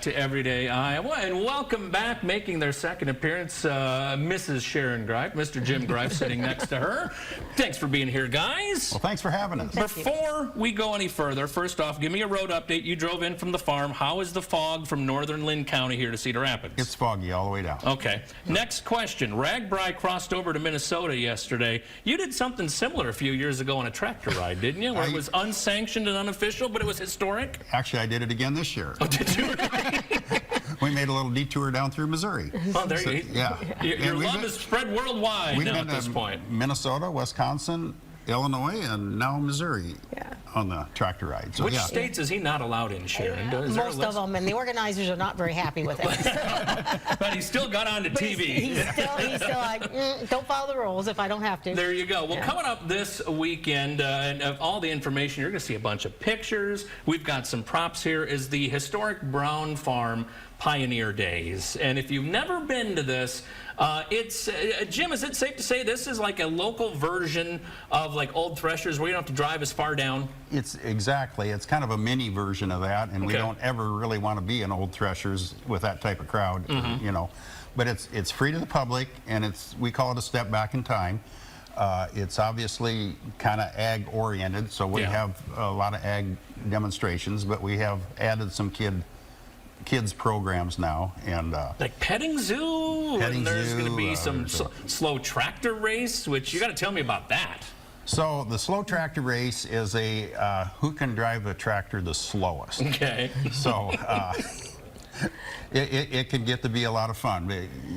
to Everyday Iowa, and welcome back, making their second appearance, Mrs. Sharon Greif, Mr. Jim Greif sitting next to her. Thanks for being here, guys. Well, thanks for having us. Before we go any further, first off, give me a road update. You drove in from the farm. How is the fog from northern Lynn County here to Cedar Rapids? It's foggy all the way down. Okay. Next question. Ragbri crossed over to Minnesota yesterday. You did something similar a few years ago on a tractor ride, didn't you? Where it was unsanctioned and unofficial, but it was historic? Actually, I did it again this year. Oh, did you? We made a little detour down through Missouri. Oh, there you Yeah. Your love is spread worldwide now at this point. Minnesota, Wisconsin, Illinois, and now Missouri on the tractor ride. So, Which states is he not allowed in, Sharon? Most of them, and the organizers are not very happy with it. But he still got onto TV. He's still like, don't follow the rules if I don't have to. There you go. Well, coming up this weekend, and of all the information, you're going to see a bunch of pictures. We've got some props here, is the historic Brown Farm Pioneer Days. And if you've never been to this, it's, Jim, is it safe to say this is like a local version of like Old Threshers where you don't have to drive as far down? It's kind of a mini version of that, and we don't ever really want to be in Old Threshers with that type of crowd, you know. But it's free to the public, and we call it a step back in time. It's obviously kind of ag oriented, so we have a lot of ag demonstrations, but we have added some kids programs now, and like petting zoo, and there's going to be some slow tractor race, which you got to tell me about that. So the slow tractor race is a who can drive the tractor the slowest. Okay. So it can get to be a lot of fun.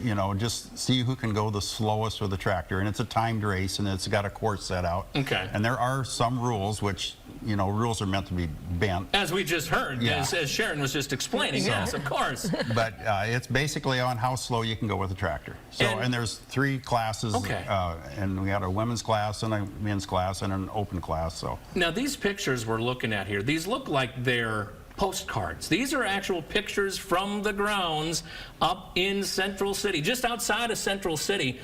You know, just see who can go the slowest with the tractor, and it's a timed race, and it's got a course set out. Okay. And there are some rules, which, you know, rules are meant to be bent. As we just heard, as Sharon was just explaining, yes, of course. But it's basically on how slow you can go with a tractor. So, and there's 3 classes, and we got a women's class and a men's class and an open class. So now these pictures we're looking at here, these look like they're postcards. These are actual pictures from the grounds up in Central City, just outside of Central City.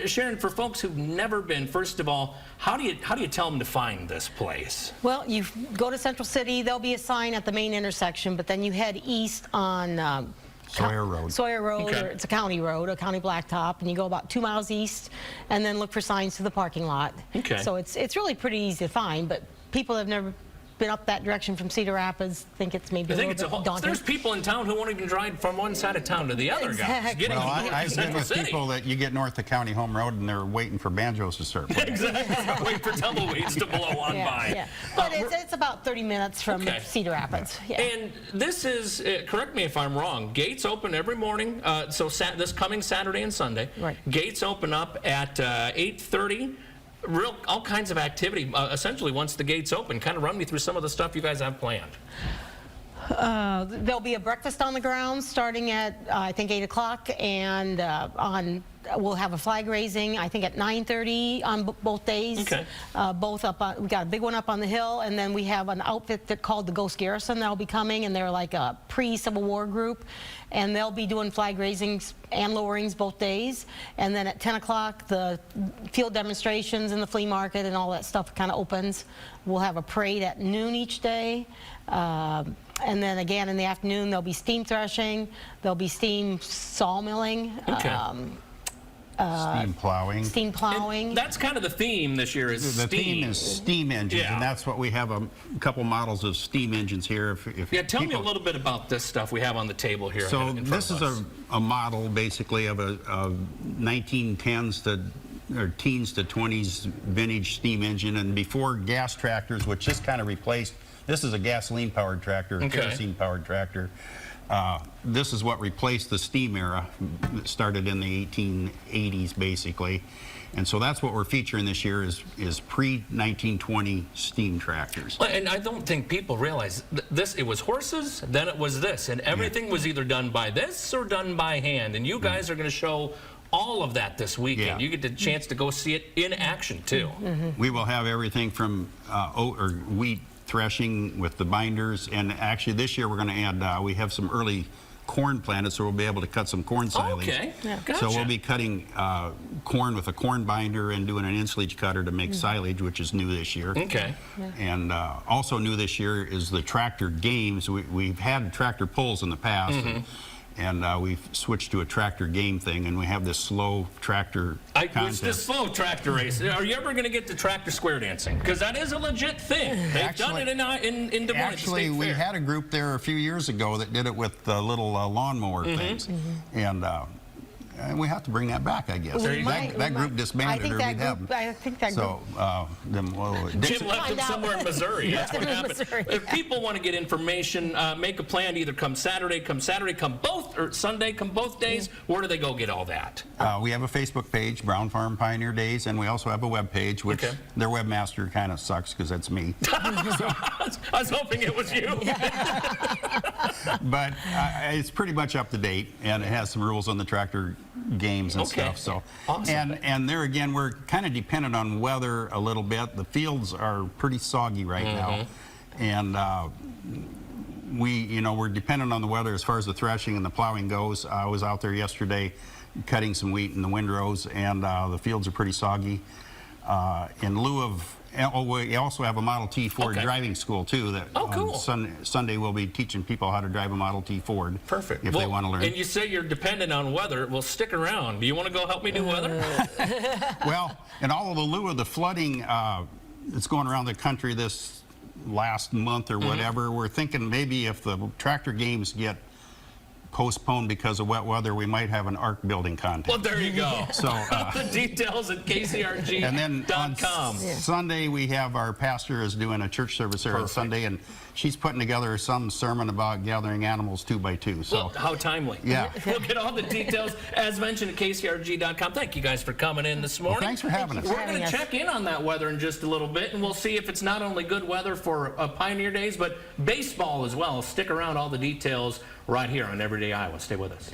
Sharon, for folks who've never been, first of all, how do you tell them to find this place? Well, you go to Central City, there'll be a sign at the main intersection, but then you head east on Sawyer Road. Sawyer Road, or it's a county road, a county blacktop, and you go about 2 miles east, and then look for signs to the parking lot. Okay. So it's really pretty easy to find, but people have never been up that direction from Cedar Rapids think it's maybe a little bit daunting. There's people in town who won't even drive from one side of town to the other. Exactly. Guys. Well, I've been with people that you get north of County Home Road and they're waiting for banjos to start playing. Exactly. Wait for tumbleweeds to blow on by. Yeah. But it's about 30 minutes from Cedar Rapids. Yeah. And this is, correct me if I'm wrong, gates open every morning, so this coming Saturday and Sunday. Right. Gates open up at 8:30. All kinds of activity, essentially, once the gates open. Kind of run me through some of the stuff you guys have planned. There'll be a breakfast on the grounds starting at, I think, 8 o'clock, and we'll have a flag raising, I think, at 9:30 on both days. Okay. Both up on, we got a big one up on the hill, and then we have an outfit called the Ghost Garrison that'll be coming, and they're like a pre-Civil War group, and they'll be doing flag raisings and lowerings both days. And then at 10 o'clock, the field demonstrations and the flea market and all that stuff kind of opens. We'll have a parade at noon each day. And then again in the afternoon, there'll be steam threshing, there'll be steam sawmilling. Steam plowing. Steam plowing. And that's kind of the theme this year is the steam. theme is steam engines, and that's what we have a couple models of steam engines here. Tell me a little bit about this stuff we have on the table here. So this is a model basically of a 1910s or teens to 20s vintage steam engine, and before gas tractors, which just kind of replaced. This is a gasoline-powered tractor, a kerosene-powered tractor. This is what replaced the steam era. It started in the 1880s, basically. And so that's what we're featuring this year is pre-1920 steam tractors. And I don't think people realize this. It was horses, then it was this, and everything was either done by this or done by hand. And you guys are going to show all of that this weekend. You get the chance to go see it in action, too. We will have everything from oat or wheat threshing with the binders, and actually this year we're going to add, we have some early corn planted, so we'll be able to cut some corn silage. Okay, gotcha. So we'll be cutting corn with a corn binder and doing an inch cutter to make silage, which is new this year. Okay. And also new this year is the tractor games. We've had tractor pulls in the past, and we've switched to a tractor game thing, and we have this slow tractor It's contest. the slow tractor race. Are you ever going to get to tractor square dancing? Because that is a legit thing. They've done it in Des Moines. Actually, we had a group there a few years ago that did it with little lawnmower things, and we have to bring that back, I guess. We might. That group disbanded, or we'd have. I think that group. So, Jim left them Find out. somewhere in Missouri. That's what In happened. Missouri. If people want to get information, make a plan to either come Saturday, come both, or Sunday, come both days. Where do they go get all that? we have a Facebook page, Brown Farm Pioneer Days, and we also have a web page, which Okay. their webmaster kind of sucks because that's me. I was hoping it was you. But it's pretty much up to date, and it has some rules on the tractor games and Okay. stuff. So, Awesome. and there again, we're kind of dependent on weather a little bit. The fields are pretty soggy right now, and we're dependent on the weather as far as the threshing and the plowing goes. I was out there yesterday cutting some wheat in the windrows, and the fields are pretty soggy. In lieu of, we also have a Model T Ford Okay. driving school too. That Oh, cool. on Sunday we'll be teaching people how to drive a Model T Ford. Perfect. If they want to learn. And you say you're dependent on weather. Well, stick around. Do you want to go help me do weather? Well, in all of the lieu of the flooding that's going around the country this last month or whatever, we're thinking maybe if the tractor games get postponed because of wet weather, we might have an ark building contest. Well, there you go. So, the details at kcrg.com. and then on Sunday, we have our pastor is doing a church service there on Perfect. Sunday, and she's putting together some sermon about gathering animals 2 by 2. So, Well, how timely. Yeah. We'll get all the details, as mentioned, at kcrg.com. Thank you guys for coming in this morning. thanks for having us. We're going having to us. check in on that weather in just a little bit, and we'll see if it's not only good weather for Pioneer Days, but baseball as well. Stick around, all the details right here on Everyday Iowa. Stay with us.